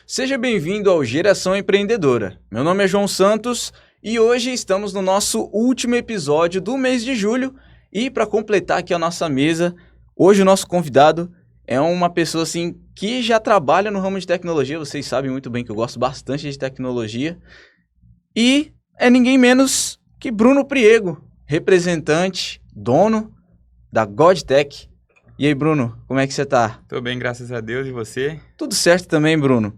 Seja bem-vindo ao Geração Empreendedora. Meu nome é João Santos e hoje estamos no nosso último episódio do mês de julho. E para completar aqui a nossa mesa, hoje o nosso convidado é uma pessoa assim que já trabalha no ramo de tecnologia. Vocês sabem muito bem que eu gosto bastante de tecnologia. E é ninguém menos que Bruno Priego, representante, dono da GodTech. E aí, Bruno, como é que você tá? Tô bem, graças a Deus. E você? Tudo certo também, Bruno.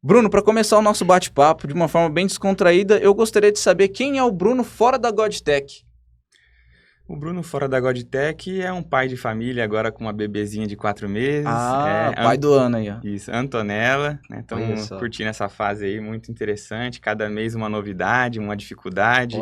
Bruno, para começar o nosso bate-papo de uma forma bem descontraída, eu gostaria de saber quem é o Bruno fora da GodTech. O Bruno fora da GodTech é um pai de família, agora com uma bebezinha de 4 meses. Pai do ano aí, ó. Isso, Antonella, né? Então, curtindo essa fase aí, muito interessante. Cada mês uma novidade, uma dificuldade,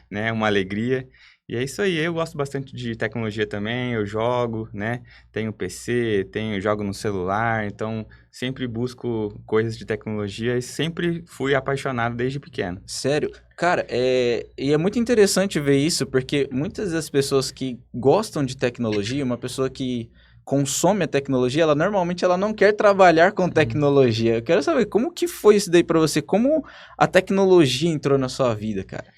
né? Uma alegria. E é isso aí, eu gosto bastante de tecnologia também, eu jogo, né, tenho PC, jogo no celular, então sempre busco coisas de tecnologia e sempre fui apaixonado desde pequeno. Sério? Cara, e é muito interessante ver isso, porque muitas das pessoas que gostam de tecnologia, uma pessoa que consome a tecnologia, ela normalmente não quer trabalhar com tecnologia. Eu quero saber, como que foi isso daí pra você? Como a tecnologia entrou na sua vida, cara?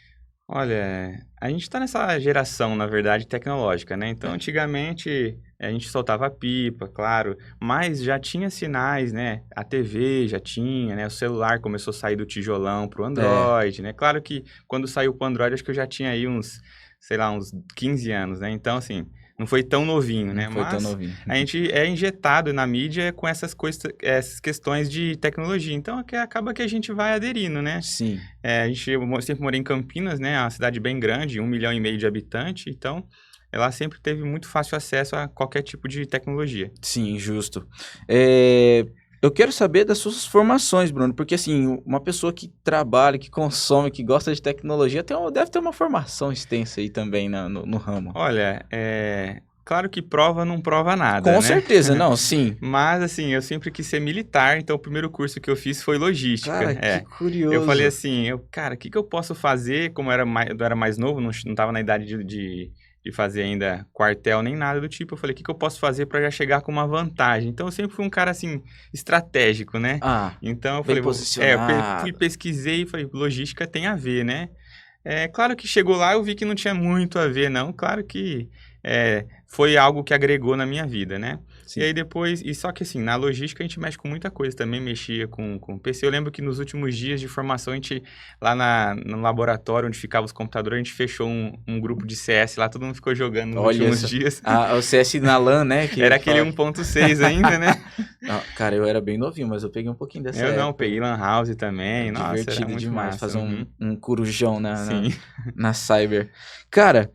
Olha, a gente está nessa geração, na verdade, tecnológica, né? Então, antigamente, a gente soltava pipa, claro, mas já tinha sinais, né? A TV já tinha, né? O celular começou a sair do tijolão pro Android, né? Claro que quando saiu pro Android, acho que eu já tinha aí uns 15 anos, né? Então, assim, não foi tão novinho, né? Mas a gente é injetado na mídia com essas questões de tecnologia. Então, acaba que a gente vai aderindo, né? Sim. Eu sempre morei em Campinas, né? É uma cidade bem grande, 1,5 milhão de habitantes. Então, ela sempre teve muito fácil acesso a qualquer tipo de tecnologia. Sim, justo. Eu quero saber das suas formações, Bruno, porque assim, uma pessoa que trabalha, que consome, que gosta de tecnologia, deve ter uma formação extensa aí também no ramo. Olha, claro que prova não prova nada, Com né? certeza, não, sim. Mas, assim, eu sempre quis ser militar, então o primeiro curso que eu fiz foi logística. Cara, que curioso. Eu falei assim, cara, o que eu posso fazer? Como eu era mais novo, não estava na idade de fazer ainda quartel nem nada do tipo. Eu falei, o que eu posso fazer para já chegar com uma vantagem? Então, eu sempre fui um cara, assim, estratégico, né? Então eu falei, posicionado. pesquisei e falei, logística tem a ver, né? Claro que chegou lá, eu vi que não tinha muito a ver, não. Claro que foi algo que agregou na minha vida, né? Sim. E aí depois, só que assim, na logística a gente mexe com muita coisa, também mexia com PC. Eu lembro que nos últimos dias de formação, a gente, lá no laboratório onde ficavam os computadores, a gente fechou um grupo de CS lá, todo mundo ficou jogando nos últimos dias. O CS na LAN, né? Era aquele 1.6 ainda, né? Cara, eu era bem novinho, mas eu peguei um pouquinho dessa época. Eu não, peguei Lan House também. Nossa, divertido era muito demais massa. fazer um corujão na Cyber. Cara,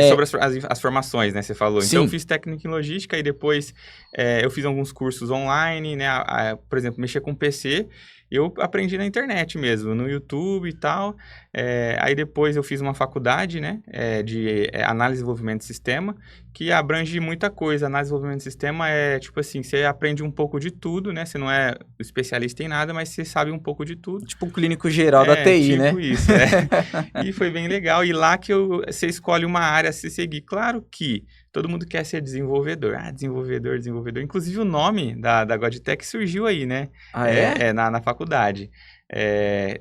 sobre as formações, né, você falou. Sim. Então, eu fiz técnica em logística e depois eu fiz alguns cursos online, né, por exemplo, mexer com PC, eu aprendi na internet mesmo, no YouTube e tal. Aí depois eu fiz uma faculdade, né, de análise e desenvolvimento de sistema, que abrange muita coisa. Análise e desenvolvimento de sistema tipo assim, você aprende um pouco de tudo, né, você não é especialista em nada, mas você sabe um pouco de tudo. Tipo um clínico geral da TI, né? Tipo isso, E foi bem legal. E lá que você escolhe uma área a se seguir. Claro que todo mundo quer ser desenvolvedor. Desenvolvedor. Inclusive o nome da GodTech surgiu aí, né? Na faculdade.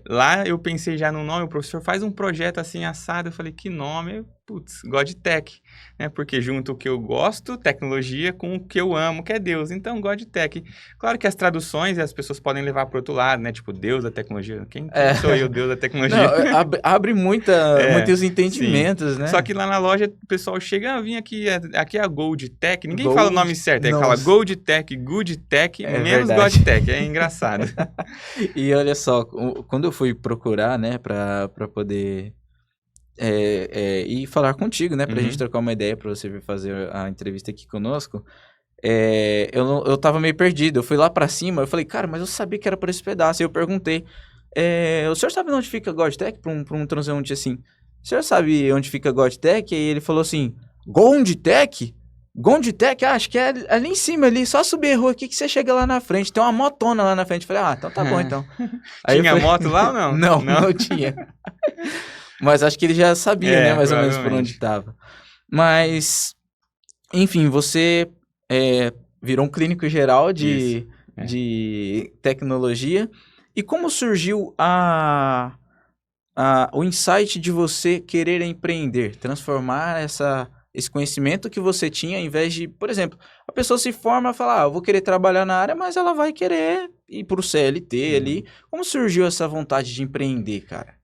Lá eu pensei já no nome, o professor faz um projeto assim assado, eu falei, que nome? Putz, GodTech, né? Porque junto o que eu gosto, tecnologia, com o que eu amo, que é Deus. Então, GodTech. Claro que as traduções as pessoas podem levar para outro lado, né? Tipo, Deus da tecnologia. Quem sou eu, Deus da tecnologia? Não, abre muitos entendimentos, né? Só que lá na loja o pessoal chega, vim aqui é a GoldTech. Ninguém fala o nome certo, aí fala GoldTech, GoodTech, menos GodTech. É engraçado. E olha só, quando eu fui procurar, né, pra poder ir falar contigo, né, pra gente trocar uma ideia, pra você vir fazer a entrevista aqui conosco, eu tava meio perdido. Eu fui lá pra cima, eu falei, cara, mas eu sabia que era por esse pedaço. E eu perguntei, o senhor sabe onde fica a GodTech? Pra um transeunte assim, o senhor sabe onde fica a GodTech? E aí ele falou assim, GodTech? GodTech? Acho que é ali em cima, ali, só subir a rua aqui que você chega lá na frente. Tem uma motona lá na frente. Eu falei, então tá bom, então. Aí tinha moto lá ou não? Não tinha. Mas acho que ele já sabia, né, mais ou menos por onde estava. Mas, enfim, você virou um clínico geral de de tecnologia. E como surgiu o insight de você querer empreender, transformar esse conhecimento que você tinha, ao invés de, por exemplo, a pessoa se forma e fala, eu vou querer trabalhar na área, mas ela vai querer ir para o CLT ali. Como surgiu essa vontade de empreender, cara?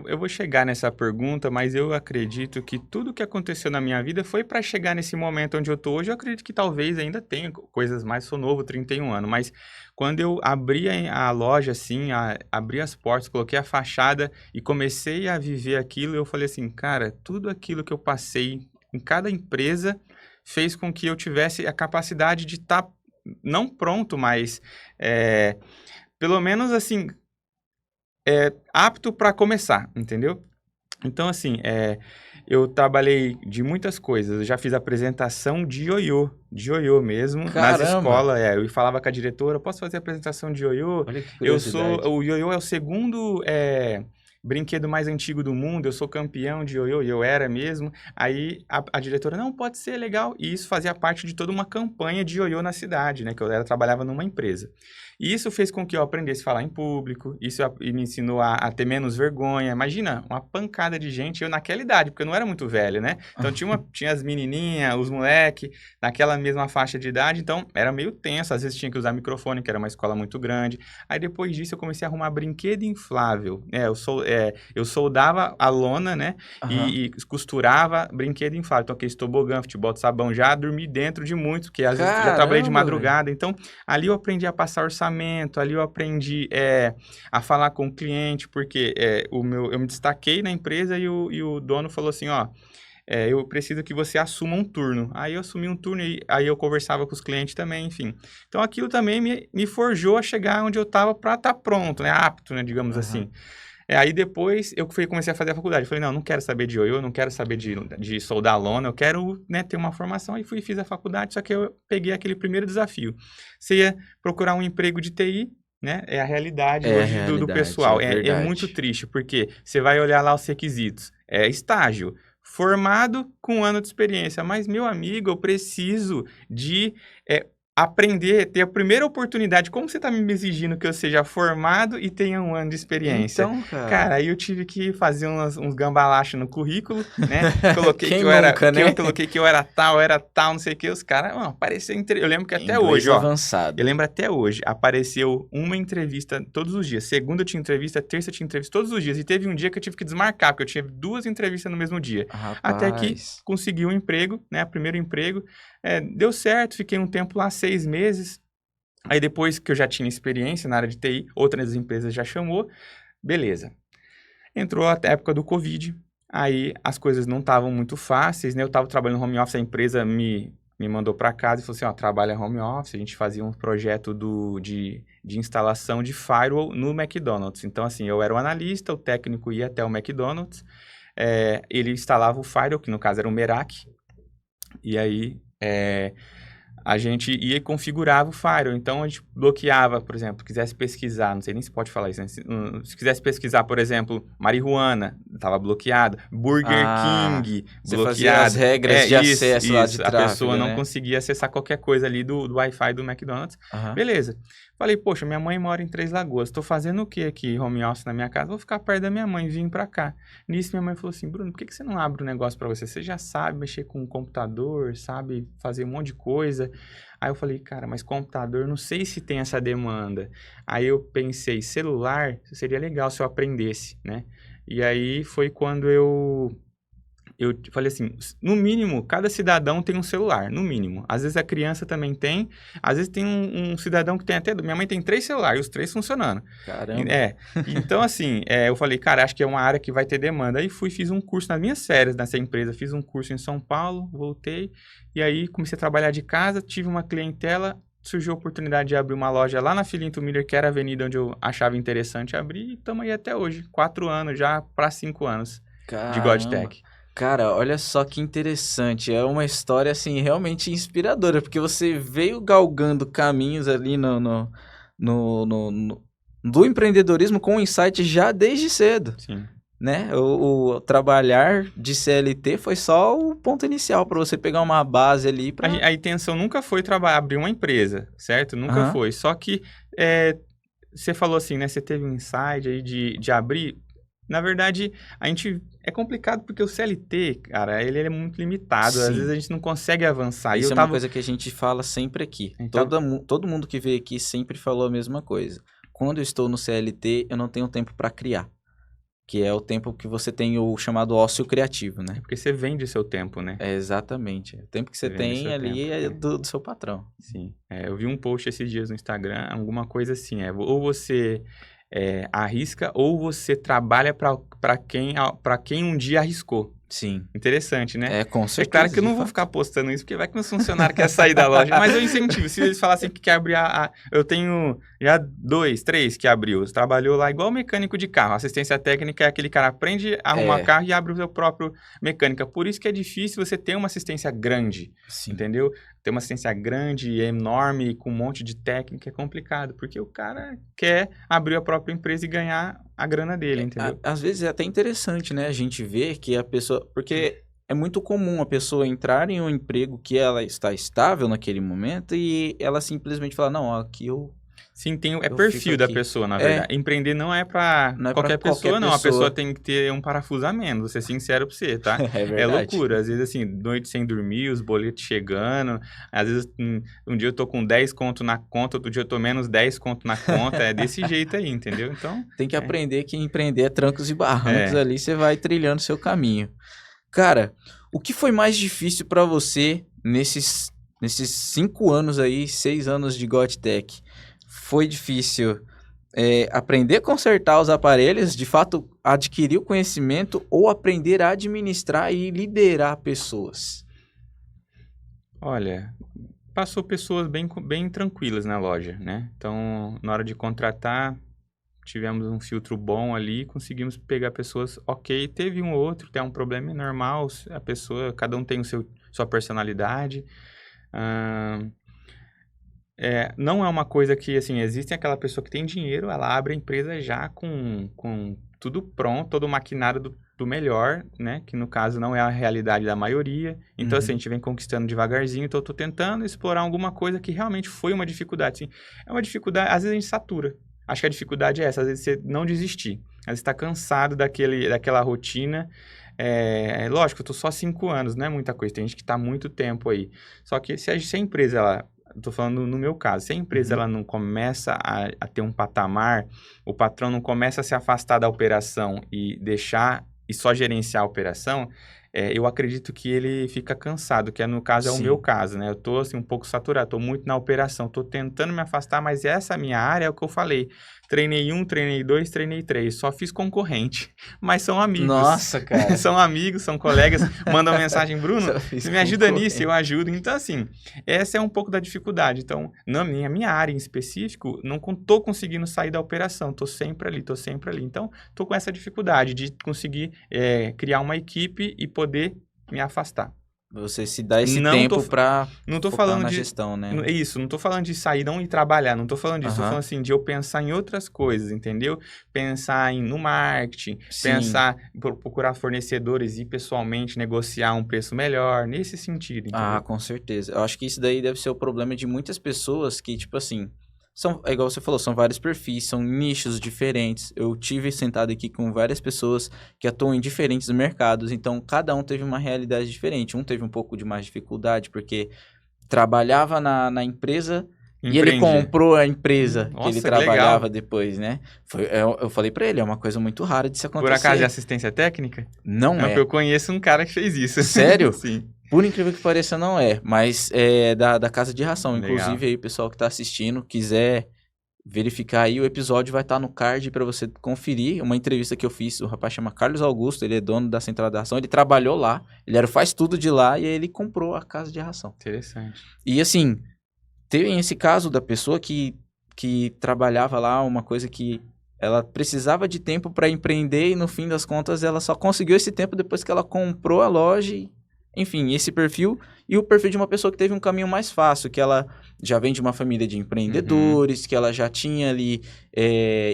Eu vou chegar nessa pergunta, mas eu acredito que tudo que aconteceu na minha vida foi para chegar nesse momento onde eu tô hoje. Eu acredito que talvez ainda tenha coisas mais, sou novo, 31 anos, mas quando eu abri a loja, assim, abri as portas, coloquei a fachada e comecei a viver aquilo, eu falei assim, cara, tudo aquilo que eu passei em cada empresa fez com que eu tivesse a capacidade de estar, não pronto, mas pelo menos assim, apto para começar, entendeu? Então, assim, eu trabalhei de muitas coisas. Eu já fiz apresentação de ioiô mesmo, nas escolas. Eu falava com a diretora, posso fazer apresentação de ioiô? Olha que curiosidade. O ioiô é o segundo brinquedo mais antigo do mundo, eu sou campeão de ioiô, e eu era mesmo. Aí a diretora, não, pode ser legal. E isso fazia parte de toda uma campanha de ioiô na cidade, né? Que eu trabalhava numa empresa. E isso fez com que eu aprendesse a falar em público, isso me ensinou a ter menos vergonha. Imagina, uma pancada de gente, eu naquela idade, porque eu não era muito velho, né? Então tinha as menininhas, os moleque, naquela mesma faixa de idade, então era meio tenso, às vezes tinha que usar microfone, que era uma escola muito grande. Aí depois disso eu comecei a arrumar brinquedo inflável. Eu soldava a lona, né? E costurava brinquedo inflável. Então aquele tobogã, futebol de sabão, já dormi dentro de muitos, porque às vezes já trabalhei de madrugada. Então ali eu aprendi a passar orçamento, ali eu aprendi a falar com o cliente, porque eu me destaquei na empresa e o dono falou assim, eu preciso que você assuma um turno. Aí eu assumi um turno e aí eu conversava com os clientes também, enfim. Então aquilo também me forjou a chegar onde eu estava para estar pronto, né, apto, né, digamos assim. Aí depois eu comecei a fazer a faculdade. Falei, não quero saber de ioiô, não quero saber de soldar lona, eu quero, né, ter uma formação. Aí fiz a faculdade, só que eu peguei aquele primeiro desafio. Você ia procurar um emprego de TI, né? É a realidade hoje do pessoal. É muito triste, porque você vai olhar lá os requisitos. Estágio, formado com 1 ano de experiência. Mas, meu amigo, eu preciso de aprender, ter a primeira oportunidade. Como você está me exigindo que eu seja formado e tenha 1 ano de experiência? Então, cara, aí eu tive que fazer uns gambalachos no currículo, né? Coloquei que eu era tal, não sei o que. Os caras, apareceu eu lembro que até hoje, avançado. Eu lembro até hoje, apareceu uma entrevista todos os dias. Segunda eu tinha entrevista, terça eu tinha entrevista todos os dias. E teve um dia que eu tive que desmarcar, porque eu tinha 2 entrevistas no mesmo dia. Rapaz. Até que consegui um emprego, né? Primeiro emprego. Deu certo, fiquei um tempo lá, 6 meses. Aí depois que eu já tinha experiência na área de TI, outras empresas já chamou, beleza. Entrou a época do Covid, aí as coisas não estavam muito fáceis, né? Eu estava trabalhando no home office, a empresa me mandou para casa e falou assim, trabalha home office, a gente fazia um projeto de instalação de firewall no McDonald's. Então, assim, eu era o analista, o técnico ia até o McDonald's, ele instalava o firewall, que no caso era um Meraki, e aí a gente ia e configurava o firewall. Então, a gente bloqueava, por exemplo, quisesse pesquisar, não sei nem se pode falar isso, né? Se quisesse pesquisar, por exemplo, marihuana, estava bloqueado. Burger King, você bloqueado. Fazia as regras de acesso lá de tráfego, a pessoa não né? conseguia acessar qualquer coisa ali do Wi-Fi do McDonald's. Beleza. Falei, poxa, minha mãe mora em Três Lagoas, tô fazendo o que aqui, home office na minha casa? Vou ficar perto da minha mãe, vim pra cá. Nisso, minha mãe falou assim, Bruno, por que você não abre um negócio pra você? Você já sabe mexer com o computador, sabe fazer um monte de coisa. Aí eu falei, cara, mas computador, não sei se tem essa demanda. Aí eu pensei, celular, seria legal se eu aprendesse, né? E aí foi quando eu falei assim, no mínimo, cada cidadão tem um celular, no mínimo. Às vezes a criança também tem, às vezes tem um cidadão que tem até... Minha mãe tem 3 celulares, os 3 funcionando. Caramba. Então assim, eu falei, cara, acho que é uma área que vai ter demanda. Aí fiz um curso nas minhas férias nessa empresa, fiz um curso em São Paulo, voltei, e aí comecei a trabalhar de casa, tive uma clientela, surgiu a oportunidade de abrir uma loja lá na Filinto Miller, que era a avenida onde eu achava interessante abrir, e estamos aí até hoje, 4 anos já para 5 anos de GodTech. Cara, olha só que interessante. É uma história, assim, realmente inspiradora, porque você veio galgando caminhos ali do empreendedorismo com o insight já desde cedo. Sim. né? O trabalhar de CLT foi só o ponto inicial para você pegar uma base ali para... A intenção nunca foi abrir uma empresa, certo? Nunca Aham. foi. Só que você falou assim, né? Você teve um insight aí de abrir. Na verdade, a gente... É complicado porque o CLT, cara, ele é muito limitado. Às vezes Sim. a gente não consegue avançar. Isso é uma coisa que a gente fala sempre aqui. Todo mundo que veio aqui sempre falou a mesma coisa. Quando eu estou no CLT, eu não tenho tempo para criar. Que é o tempo que você tem o chamado ócio criativo, né? É porque você vende seu tempo, né? É exatamente. O tempo que você Vende tem seu ali tempo, é do seu patrão. Sim. Eu vi um post esses dias no Instagram, alguma coisa assim, ou você arrisca ou você trabalha para quem um dia arriscou. Sim. Interessante, né? Com certeza. É claro que eu não vou ficar postando isso, porque vai que meus funcionários querem sair da loja. Mas eu incentivo. Se eles falassem que quer abrir eu tenho já 2, 3 que abriu. Trabalhou lá igual mecânico de carro. Assistência técnica é aquele cara aprende a arrumar carro e abre o seu próprio mecânica. Por isso que é difícil você ter uma assistência grande. Sim. Entendeu? Ter uma assistência grande, enorme, com um monte de técnica é complicado. Porque o cara quer abrir a própria empresa e ganhar a grana dele, entendeu? Às vezes é até interessante, né? A gente ver que a pessoa... Porque é muito comum a pessoa entrar em um emprego que ela está estável naquele momento e ela simplesmente falar, não, aqui eu... Sim, perfil da pessoa, na verdade. Empreender não é pra qualquer pessoa, não. A pessoa tem que ter um parafuso a menos, vou ser sincero pra você, tá? É verdade. É loucura. Às vezes, assim, noite sem dormir, os boletos chegando. Às vezes, um dia eu tô com 10 conto na conta, outro dia eu tô menos 10 conto na conta. É desse jeito aí, entendeu? Então... Tem que aprender que empreender é trancos e barrancos. Ali você vai trilhando seu caminho. Cara, o que foi mais difícil pra você nesses 5 anos aí, 6 anos de GodTech? Foi difícil aprender a consertar os aparelhos, de fato adquirir o conhecimento ou aprender a administrar e liderar pessoas? Olha, passou pessoas bem tranquilas na loja, né? Então, na hora de contratar, tivemos um filtro bom ali, conseguimos pegar pessoas ok. Teve um ou outro, tem um problema normal, a pessoa, cada um tem sua personalidade. Não é uma coisa que, assim, existe aquela pessoa que tem dinheiro, ela abre a empresa já com tudo pronto, todo o maquinário do melhor, né? Que no caso não é a realidade da maioria. Então, assim, a gente vem conquistando devagarzinho. Então, eu tô tentando explorar alguma coisa que realmente foi uma dificuldade. Assim, é uma dificuldade, às vezes a gente satura. Acho que a dificuldade é essa, às vezes você não desistir. Às vezes você tá cansado daquela rotina. Lógico, eu tô só 5 anos, não é muita coisa. Tem gente que tá há muito tempo aí. Só que se a empresa, ela... Estou falando no meu caso, se a empresa ela não começa a ter um patamar, o patrão não começa a se afastar da operação e só gerenciar a operação, eu acredito que ele fica cansado, que no caso é o meu caso, né? Eu estou assim, um pouco saturado, estou muito na operação, estou tentando me afastar, mas essa minha área é o que eu falei. Treinei 1, treinei 2, treinei 3, só fiz concorrente, mas são amigos. Nossa, cara. São amigos, são colegas, mandam mensagem, Bruno, você me ajuda nisso, eu ajudo. Então, assim, essa é um pouco da dificuldade. Então, na minha área em específico, não estou conseguindo sair da operação, estou sempre ali. Então, estou com essa dificuldade de conseguir criar uma equipe e poder me afastar. Você se dá esse tempo para focar na gestão, né? Isso, não tô falando de sair, não ir trabalhar, não tô falando disso. Tô falando assim, de eu pensar em outras coisas, entendeu? Pensar no marketing, pensar, procurar fornecedores e pessoalmente negociar um preço melhor, nesse sentido, entendeu? Ah, com certeza. Eu acho que isso daí deve ser o problema de muitas pessoas que, tipo assim... É igual você falou, são vários perfis, são nichos diferentes. Eu tive sentado aqui com várias pessoas que atuam em diferentes mercados, então cada um teve uma realidade diferente. Um teve um pouco de mais dificuldade porque trabalhava na empresa e ele comprou a empresa que ele trabalhava depois, né? Eu falei pra ele, é uma coisa muito rara de se acontecer. Por acaso é assistência técnica? Não é. Eu conheço um cara que fez isso. Sério? Sim. Por incrível que pareça, não é, mas é da casa de ração. Legal. Inclusive, aí, pessoal que tá assistindo, quiser verificar aí, o episódio vai estar no card para você conferir. Uma entrevista que eu fiz, o rapaz chama Carlos Augusto, ele é dono da central da ração, ele trabalhou lá, ele era o faz tudo de lá e aí ele comprou a casa de ração. Interessante. E assim, teve esse caso da pessoa que trabalhava lá, uma coisa que ela precisava de tempo para empreender e no fim das contas ela só conseguiu esse tempo depois que ela comprou a loja e... Enfim, esse perfil, e o perfil de uma pessoa que teve um caminho mais fácil, que ela já vem de uma família de empreendedores, que ela já tinha ali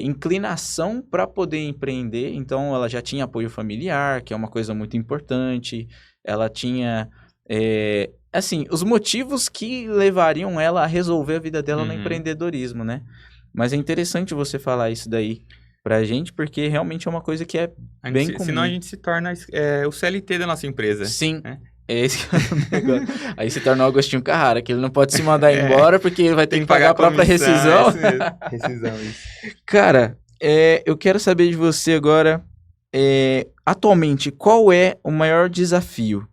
inclinação para poder empreender, então ela já tinha apoio familiar, que é uma coisa muito importante, ela tinha, assim, os motivos que levariam ela a resolver a vida dela no empreendedorismo, né? Mas é interessante você falar isso daí pra gente, porque realmente é uma coisa que é bem comum. Senão a gente se torna o CLT da nossa empresa. Sim, né? é esse que é o negócio. Aí se torna o Agostinho Carrara, que ele não pode se mandar embora porque ele vai ter que pagar a própria rescisão. Isso mesmo. Rescisão, isso. Cara, eu quero saber de você agora, atualmente, qual é o maior desafio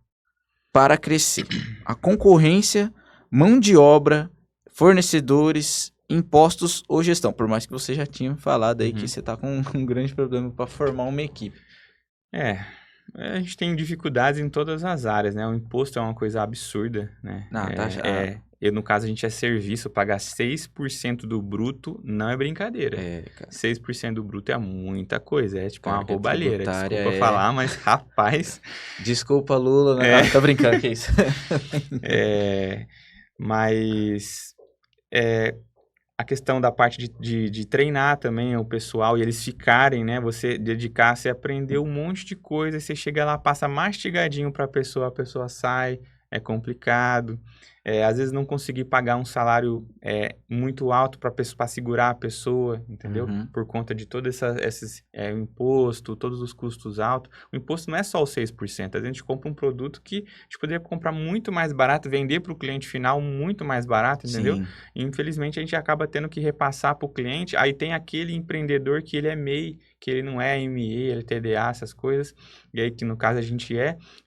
para crescer? A concorrência, mão de obra, fornecedores, impostos ou gestão? Por mais que você já tinha falado aí que você tá com um grande problema para formar uma equipe. A gente tem dificuldades em todas as áreas, né? O imposto é uma coisa absurda, né? No caso, a gente é serviço, pagar 6% do bruto não é brincadeira. Cara. 6% do bruto é muita coisa, é tipo uma Carga roubalheira. tributária Desculpa falar, mas rapaz... Desculpa, Lula, né? Tô brincando, que é isso? Mas a questão da parte de treinar também o pessoal e eles ficarem, né? Você dedicar-se a aprender um monte de coisa, você chega lá, passa mastigadinho para a pessoa sai, é complicado. Às vezes não conseguir pagar um salário muito alto para segurar a pessoa, entendeu? Por conta de todo esses imposto, todos os custos altos. O imposto não é só os 6%. A gente compra um produto que a gente poderia comprar muito mais barato, vender para o cliente final muito mais barato, entendeu? Sim. E, infelizmente, a gente acaba tendo que repassar para o cliente. Aí tem aquele empreendedor que ele é MEI, que ele não é ME, ele é TDA, essas coisas. E aí, que no caso a gente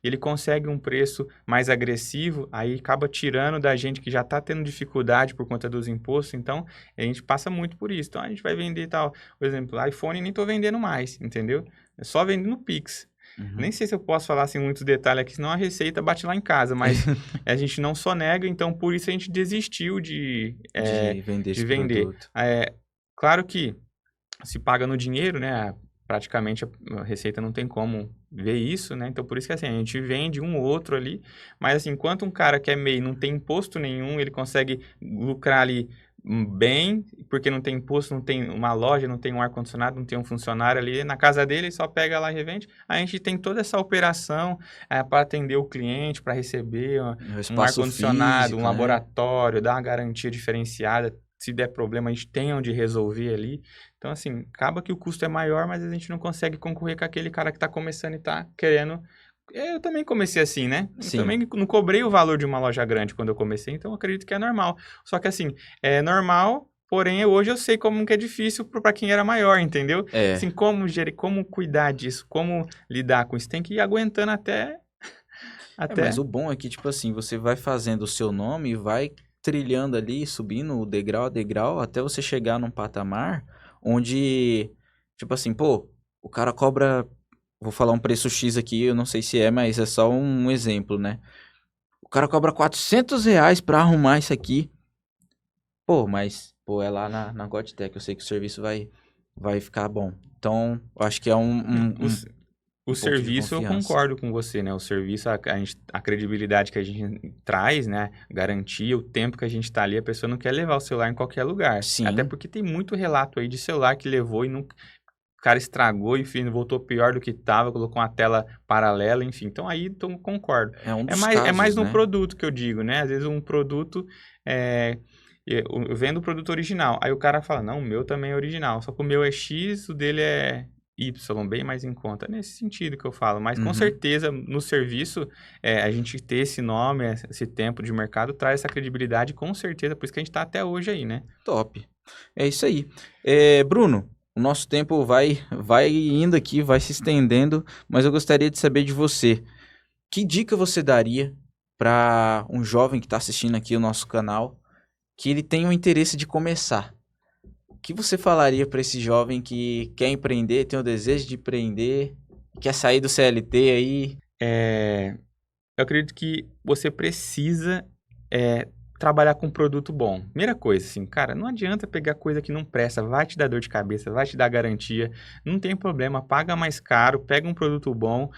ele consegue um preço mais agressivo, aí acaba tirando da gente que já está tendo dificuldade por conta dos impostos, então a gente passa muito por isso. Então a gente vai vender tal, por exemplo, iPhone nem estou vendendo mais, entendeu? É só vendendo Pix. Nem sei se eu posso falar assim muitos detalhes aqui, senão a receita bate lá em casa, mas a gente não sonega, então por isso a gente desistiu de vender. Produto. Claro que se paga no dinheiro, né? Praticamente a receita não tem como ver isso, né? Então, por isso que assim, a gente vende um ou outro ali, mas assim, enquanto um cara que é MEI não tem imposto nenhum, ele consegue lucrar ali bem, porque não tem imposto, não tem uma loja, não tem um ar-condicionado, não tem um funcionário ali na casa dele, ele só pega lá e revende. A gente tem toda essa operação para atender o cliente, para receber um ar-condicionado, um laboratório, dar uma garantia diferenciada. Se der problema, a gente tem onde resolver ali. Então, assim, acaba que o custo é maior, mas a gente não consegue concorrer com aquele cara que está começando e está querendo... Eu também comecei assim, né? Sim. Eu também não cobrei o valor de uma loja grande quando eu comecei, então eu acredito que é normal. Só que, assim, é normal, porém, hoje eu sei como que é difícil para quem era maior, entendeu? Assim, como gerir, como cuidar disso, como lidar com isso. Tem que ir aguentando até... Mas o bom é que, tipo assim, você vai fazendo o seu nome e vai trilhando ali, subindo degrau a degrau, até você chegar num patamar onde, tipo assim, pô, o cara cobra, vou falar um preço X aqui, eu não sei se mas é só um exemplo, né? O cara cobra R$400 pra arrumar isso aqui. Pô, mas, é lá na Godtech, eu sei que o serviço vai ficar bom. Então, eu acho que é O serviço, eu concordo com você, né? O serviço, a credibilidade que a gente traz, né? Garantia, o tempo que a gente tá ali, a pessoa não quer levar o celular em qualquer lugar. Sim. Até porque tem muito relato aí de celular que levou e não... O cara estragou, enfim, voltou pior do que estava, colocou uma tela paralela, enfim. Então, aí eu concordo. É mais no produto que eu digo, né? Às vezes um produto... Eu vendo o produto original. Aí o cara fala, não, o meu também é original. Só que o meu é X, o dele é... Y, bem mais em conta. É nesse sentido que eu falo. Mas, com certeza, no serviço, a gente ter esse nome, esse tempo de mercado, traz essa credibilidade, com certeza. Por isso que a gente está até hoje aí, né? Top. É isso aí. Bruno, o nosso tempo vai indo aqui, vai se estendendo, mas eu gostaria de saber de você. Que dica você daria para um jovem que está assistindo aqui o nosso canal, que ele tem o interesse de começar? O que você falaria para esse jovem que quer empreender, tem o desejo de empreender, quer sair do CLT aí? Eu acredito que você precisa trabalhar com um produto bom. Primeira coisa, assim, cara, não adianta pegar coisa que não presta, vai te dar dor de cabeça, vai te dar garantia, não tem problema, paga mais caro, pega um produto bom.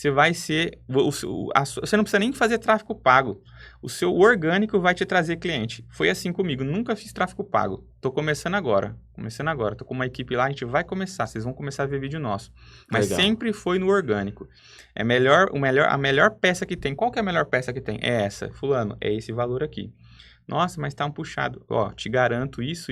você vai ser... Você não precisa nem fazer tráfego pago. O orgânico vai te trazer cliente. Foi assim comigo, nunca fiz tráfego pago. Tô começando agora. Tô com uma equipe lá, a gente vai começar, vocês vão começar a ver vídeo nosso. Mas Legal. sempre foi no orgânico. A melhor peça que tem. Qual que é a melhor peça que tem? É essa. Fulano, é esse valor aqui. Nossa, mas tá um puxado. Ó, te garanto isso.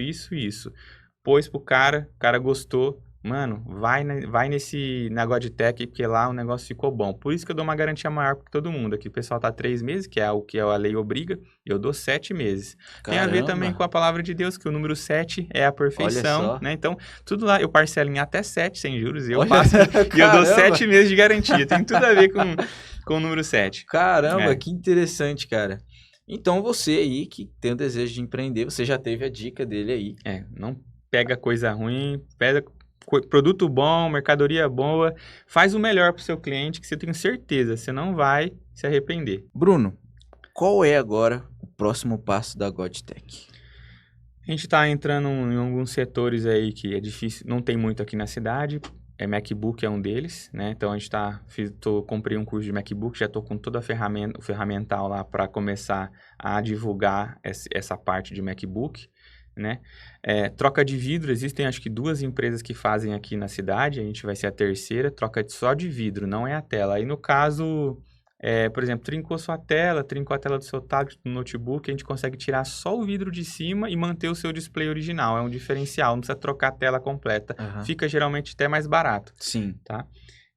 Pôs pro cara, o cara gostou. Mano, vai na Godtech, porque lá o negócio ficou bom. Por isso que eu dou uma garantia maior para todo mundo. Aqui o pessoal tá 3 meses, que é o que a lei obriga, e eu dou 7 meses. Tem a ver também com a palavra de Deus, que o número 7 é a perfeição, né? Então, tudo lá, eu parcelo em até 7 sem juros, e eu passo, e eu dou 7 meses de garantia. Tem tudo a ver com o número 7. Caramba, que interessante, cara. Então, você aí que tem o desejo de empreender, você já teve a dica dele aí. Não pega coisa ruim, pega produto bom, mercadoria boa, faz o melhor para o seu cliente, que você tem certeza, você não vai se arrepender. Bruno, qual é agora o próximo passo da Godtech? A gente está entrando em alguns setores aí que é difícil, não tem muito aqui na cidade, MacBook é um deles, né? Então a gente comprei um curso de MacBook, já estou com toda o ferramental lá para começar a divulgar essa parte de MacBook. Né? Troca de vidro, existem acho que 2 empresas que fazem aqui na cidade, a gente vai ser a terceira, troca só de vidro, não é a tela. Aí no caso, por exemplo, trincou a tela do seu tablet, do notebook, a gente consegue tirar só o vidro de cima e manter o seu display original, é um diferencial, não precisa trocar a tela completa, fica geralmente até mais barato. Sim. Tá?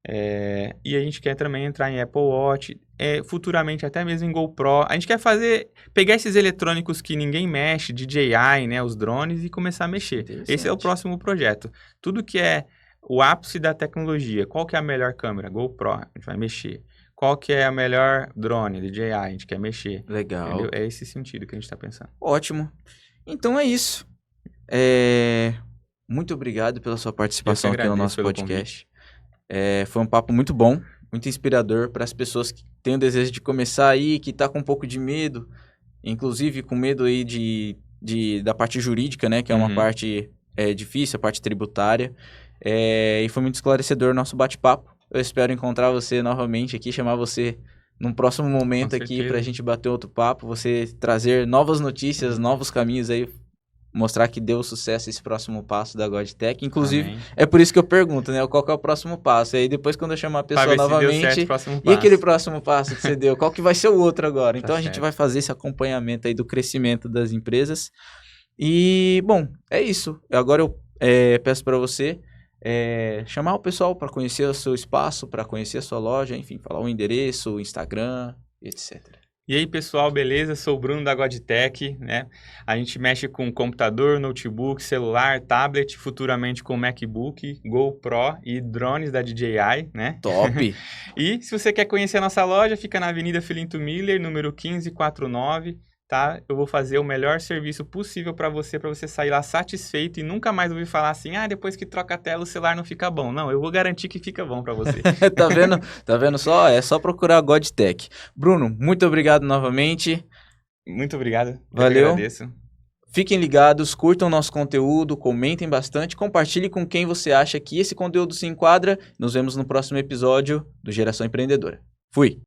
E a gente quer também entrar em Apple Watch, futuramente até mesmo em GoPro. A gente quer pegar esses eletrônicos que ninguém mexe, DJI, né, os drones, e começar a mexer. Esse é o próximo projeto. Tudo que é o ápice da tecnologia. Qual que é a melhor câmera? GoPro, a gente vai mexer. Qual que é a melhor drone? DJI, a gente quer mexer. Legal. Entendeu? É esse sentido que a gente está pensando. Ótimo. Então é isso. Muito obrigado pela sua participação aqui no nosso podcast. Foi um papo muito bom, muito inspirador para as pessoas que têm o desejo de começar aí, que tá com um pouco de medo, inclusive com medo aí da parte jurídica, né? Que é uma parte difícil, a parte tributária. E foi muito esclarecedor o nosso bate-papo. Eu espero encontrar você novamente aqui, chamar você num próximo momento aqui para a gente bater outro papo, você trazer novas notícias, novos caminhos aí, mostrar que deu sucesso esse próximo passo da Godtech. Inclusive, Amém. É por isso que eu pergunto, né? Qual que é o próximo passo? E aí depois, quando eu chamar a pessoa novamente, e aquele próximo passo que você deu? Qual que vai ser o outro agora? Então, a gente vai fazer esse acompanhamento aí do crescimento das empresas. E, bom, é isso. Agora eu peço para você chamar o pessoal para conhecer o seu espaço, para conhecer a sua loja, enfim, falar o endereço, o Instagram, etc. E aí, pessoal, beleza? Sou o Bruno da Godtech, né? A gente mexe com computador, notebook, celular, tablet, futuramente com MacBook, GoPro e drones da DJI, né? Top! E se você quer conhecer a nossa loja, fica na Avenida Filinto Miller, número 1549, tá? Eu vou fazer o melhor serviço possível para você sair lá satisfeito e nunca mais ouvir falar assim, depois que troca a tela o celular não fica bom. Não, eu vou garantir que fica bom para você. Tá vendo? Tá vendo só? É só procurar a Godtech. Bruno, muito obrigado novamente. Muito obrigado. Valeu. Eu agradeço. Fiquem ligados, curtam nosso conteúdo, comentem bastante, compartilhe com quem você acha que esse conteúdo se enquadra. Nos vemos no próximo episódio do Geração Empreendedora. Fui!